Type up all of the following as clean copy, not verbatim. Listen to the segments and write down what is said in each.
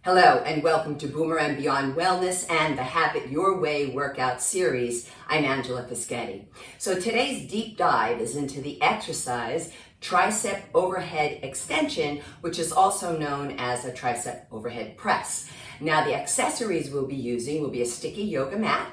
Hello and welcome to Boomerang Beyond Wellness and the Have It Your Way workout series. I'm Angelafischetti. So today's deep dive is into the exercise Tricep Overhead Extension, which is also known as a tricep overhead press. Now the accessories we'll be using will be a sticky yoga mat.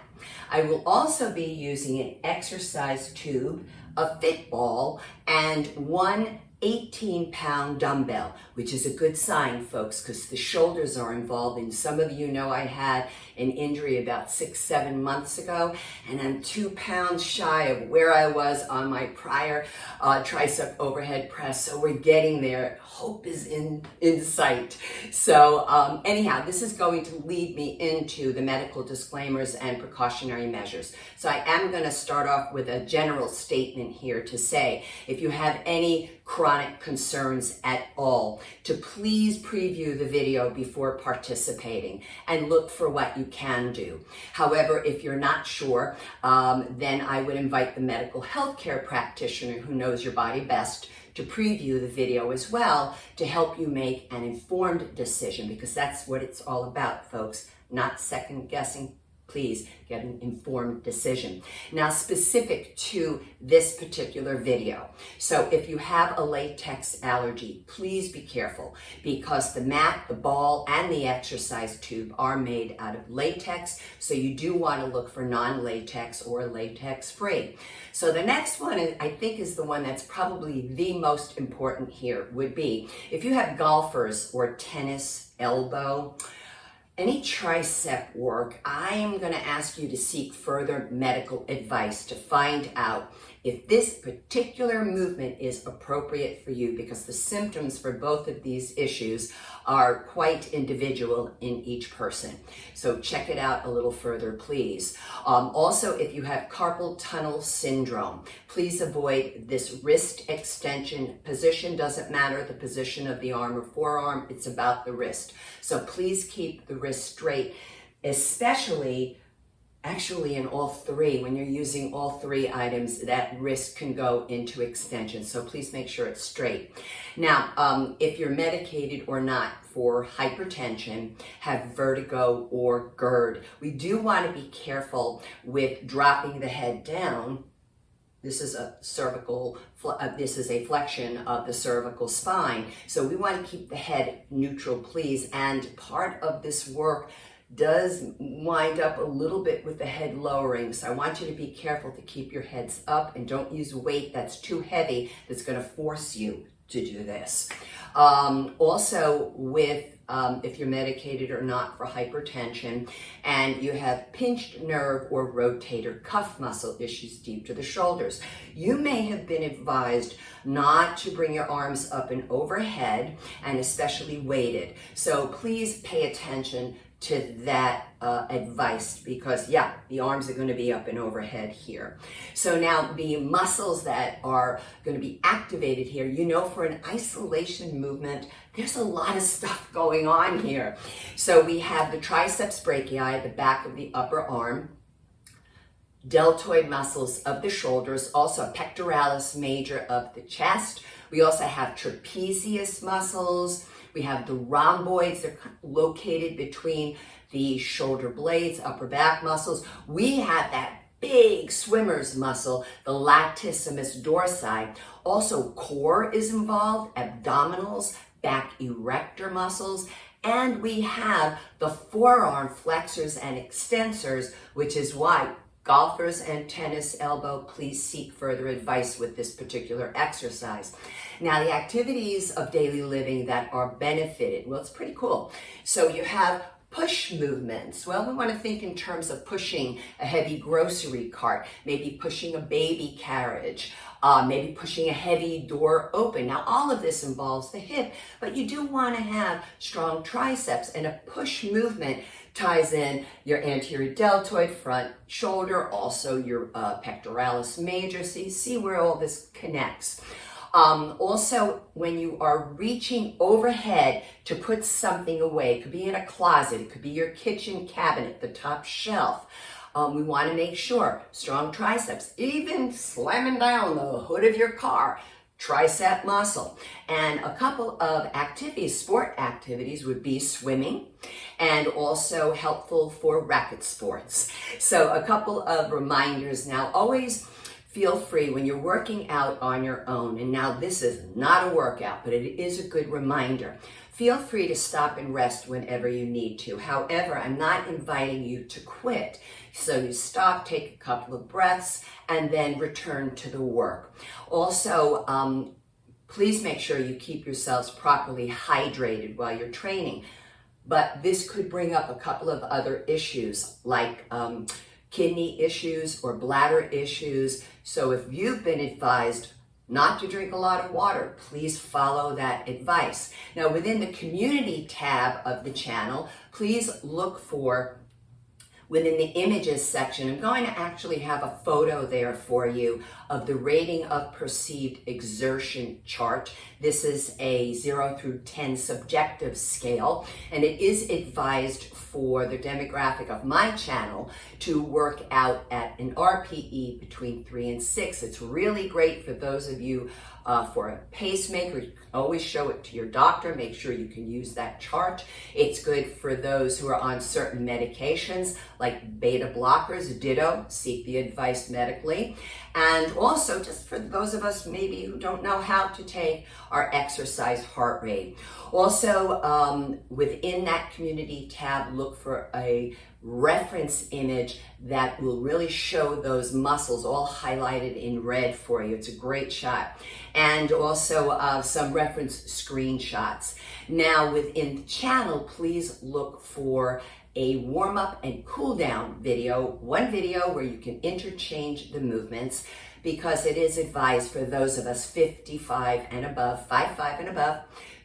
I will also be using an exercise tube, a fit ball, and one 18-pound dumbbell, which is a good sign, folks, because the shoulders are involved. And some of you know I had an injury about 6-7 months ago, and I'm 2 pounds shy of where I was on my prior tricep overhead press. So we're getting there. Hope is in sight. So anyhow, this is going to lead me into the medical disclaimers and precautionary measures. So I am going to start off with a general statement here to say, if you have any chronic concerns at all, to please preview the video before participating and look for what you can do. However, if you're not sure, then I would invite the medical healthcare practitioner who knows your body best to preview the video as well to help you make an informed decision, because that's what it's all about, folks, not second guessing. Please get an informed decision. Now, specific to this particular video. So if you have a latex allergy, please be careful, because the mat, the ball, and the exercise tube are made out of latex. So you do want to look for non-latex or latex-free. So the next one, I think, is the one that's probably the most important here, would be if you have golfers or tennis elbow, any tricep work, I am going to ask you to seek further medical advice to find out if this particular movement is appropriate for you, because the symptoms for both of these issues are quite individual in each person. So check it out a little further, please. Also, if you have carpal tunnel syndrome, please avoid this wrist extension position. Doesn't matter the position of the arm or forearm, it's about the wrist. So please keep the wrist straight, especially actually in all three. When you're using all three items, that wrist can go into extension. So please make sure it's straight. Now, if you're medicated or not for hypertension, have vertigo or GERD, we do want to be careful with dropping the head down. This is a flexion of the cervical spine. So we want to keep the head neutral, please. And part of this work does wind up a little bit with the head lowering. So I want you to be careful to keep your heads up and don't use weight that's too heavy that's going to force you to do this. Also with if you're medicated or not for hypertension and you have pinched nerve or rotator cuff muscle issues deep to the shoulders, you may have been advised not to bring your arms up and overhead, and especially weighted. So please pay attention to that advice, because the arms are going to be up and overhead here. So now the muscles that are going to be activated here, you know, for an isolation movement, there's a lot of stuff going on here. So we have the triceps brachii, the back of the upper arm, deltoid muscles of the shoulders, also pectoralis major of the chest. We also have trapezius muscles. We have the rhomboids, they're located between the shoulder blades, upper back muscles. We have that big swimmer's muscle, the latissimus dorsi. Also, core is involved, abdominals, back erector muscles, and we have the forearm flexors and extensors, which is why golfers and tennis elbow, please seek further advice with this particular exercise. Now, the activities of daily living that are benefited, well, it's pretty cool. So you have push movements. Well, we want to think in terms of pushing a heavy grocery cart, maybe pushing a baby carriage, maybe pushing a heavy door open. Now, all of this involves the hip, but you do want to have strong triceps, and a push movement ties in your anterior deltoid, front shoulder, also your pectoralis major. So you see where all this connects. Also, when you are reaching overhead to put something away, it could be in a closet, it could be your kitchen cabinet, the top shelf. We want to make sure strong triceps, even slamming down the hood of your car, tricep muscle. And a couple of activities, sport activities, would be swimming and also helpful for racket sports. So a couple of reminders now. Always feel free when you're working out on your own, and now this is not a workout, but it is a good reminder. Feel free to stop and rest whenever you need to. However, I'm not inviting you to quit. So you stop, take a couple of breaths, and then return to the work. Also, please make sure you keep yourselves properly hydrated while you're training. But this could bring up a couple of other issues like kidney issues or bladder issues. So if you've been advised not to drink a lot of water, please follow that advice. Now, within the community tab of the channel, please look for, within the images section, I'm going to actually have a photo there for you of the rating of perceived exertion chart. This is a 0 through 10 subjective scale, and it is advised for the demographic of my channel to work out at an RPE between 3 and 6. It's really great for those of you for a pacemaker. You can always show it to your doctor. Make sure you can use that chart. It's good for those who are on certain medications like beta blockers. Ditto, seek the advice medically. And also, just for those of us maybe who don't know how to take our exercise heart rate. Also, within that community tab, look for a reference image that will really show those muscles all highlighted in red for you. It's a great shot. And also some reference screenshots. Now, within the channel, please look for a warm-up and cool-down video, one video where you can interchange the movements, because it is advised for those of us 55 and above, 5'5" and above,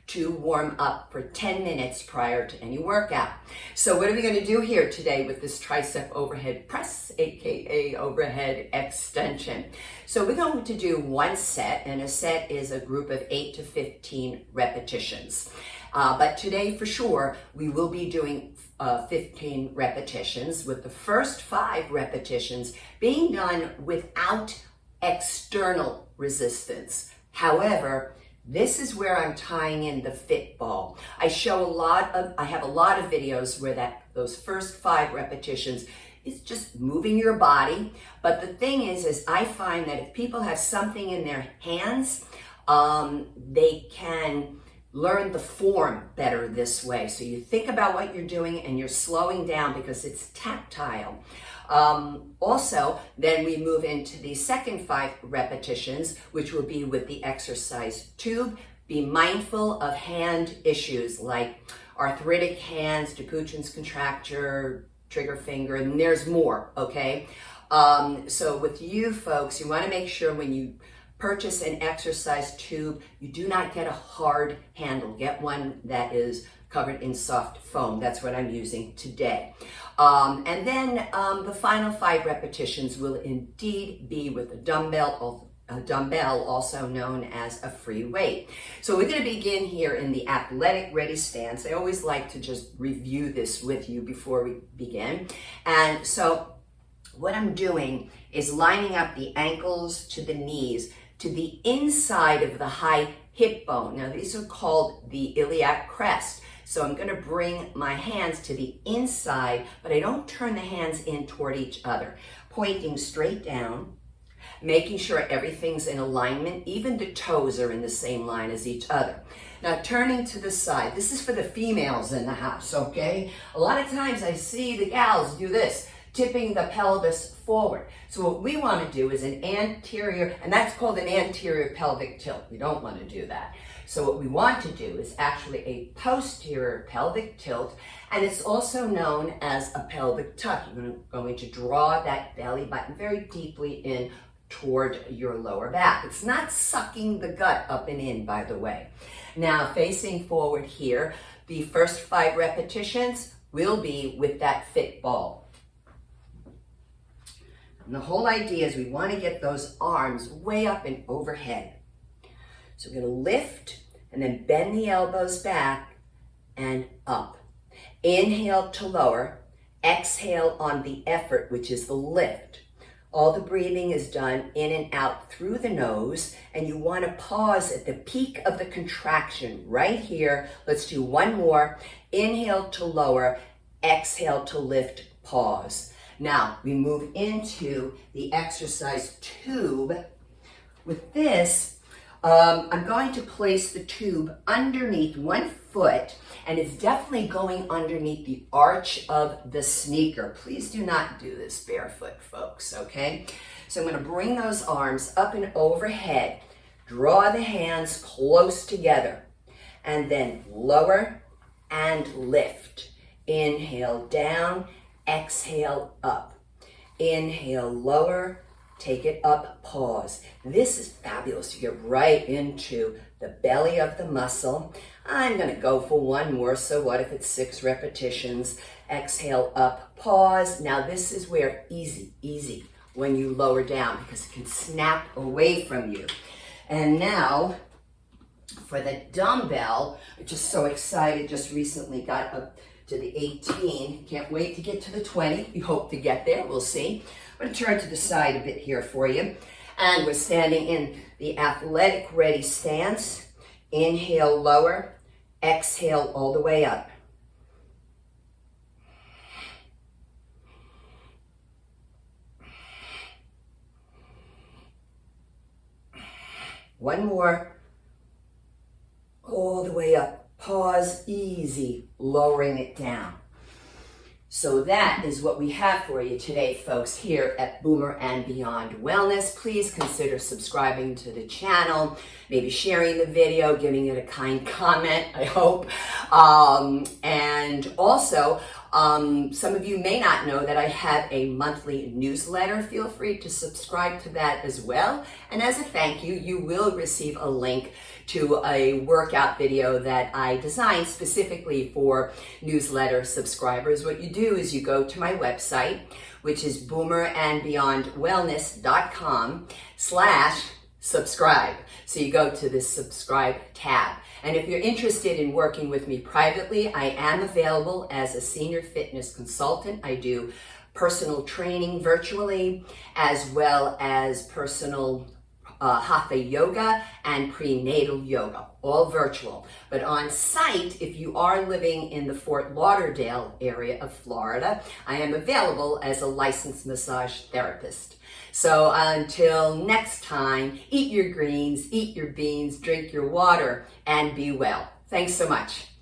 to warm up for 10 minutes prior to any workout. So what are we going to do here today with this tricep overhead press, aka overhead extension? So we're going to do one set, and a set is a group of 8 to 15 repetitions. But today, for sure, we will be doing 15 repetitions, with the first 5 repetitions being done without external resistance. However, this is where I'm tying in the fit ball. I have a lot of videos where those first 5 repetitions is just moving your body. But the thing is I find that if people have something in their hands, they can learn the form better this way. So you think about what you're doing and you're slowing down because it's tactile. Also, then we move into the second 5 repetitions, which will be with the exercise tube. Be mindful of hand issues like arthritic hands, Dupuytren's contracture, trigger finger, and there's more, okay? So with you folks, you want to make sure when you purchase an exercise tube, you do not get a hard handle. Get one that is covered in soft foam. That's what I'm using today. And then the final 5 repetitions will indeed be with a dumbbell, also known as a free weight. So we're going to begin here in the athletic ready stance. I always like to just review this with you before we begin. And so what I'm doing is lining up the ankles to the knees to the inside of the high hip bone. Now these are called the iliac crest. So I'm going to bring my hands to the inside, but I don't turn the hands in toward each other. Pointing straight down, making sure everything's in alignment. Even the toes are in the same line as each other. Now turning to the side. This is for the females in the house, okay? A lot of times I see the gals do this, tipping the pelvis forward. So what we want to do is an anterior, and that's called an anterior pelvic tilt. We don't want to do that. So what we want to do is actually a posterior pelvic tilt, and it's also known as a pelvic tuck. You're going to draw that belly button very deeply in toward your lower back. It's not sucking the gut up and in, by the way. Now facing forward here, the first 5 repetitions will be with that fit ball. And the whole idea is we want to get those arms way up and overhead. So we're going to lift and then bend the elbows back and up. Inhale to lower, exhale on the effort, which is the lift. All the breathing is done in and out through the nose, and you want to pause at the peak of the contraction right here. Let's do one more. Inhale to lower, exhale to lift, pause. Now we move into the exercise tube. With this, I'm going to place the tube underneath one foot, and it's definitely going underneath the arch of the sneaker. Please do not do this barefoot, folks, okay? So I'm going to bring those arms up and overhead. Draw the hands close together, and then lower and lift. Inhale down, exhale up. Inhale, lower, take it up, pause. This is fabulous. You get right into the belly of the muscle. I'm gonna go for one more, so what if it's 6 repetitions? Exhale up, pause. Now this is where easy when you lower down, because it can snap away from you. And now for the dumbbell, I'm just so excited, just recently got up to the 18. Can't wait to get to the 20. We hope to get there, we'll see. I'm going to turn to the side a bit here for you. And we're standing in the athletic ready stance. Inhale, lower. Exhale, all the way up. One more. All the way up. Pause, easy, lowering it down. So that is what we have for you today, folks, here at Boomer and Beyond Wellness. Please consider subscribing to the channel, maybe sharing the video, giving it a kind comment, I hope. And also, some of you may not know that I have a monthly newsletter. Feel free to subscribe to that as well. And as a thank you, you will receive a link to a workout video that I designed specifically for newsletter subscribers. What you do is you go to my website, which is boomerandbeyondwellness.com/subscribe. So you go to the subscribe tab. And if you're interested in working with me privately, I am available as a senior fitness consultant. I do personal training virtually, as well as personal hatha yoga and prenatal yoga, all virtual. But on site, if you are living in the Fort Lauderdale area of Florida, I am available as a licensed massage therapist. So until next time, eat your greens, eat your beans, drink your water, and be well. Thanks so much.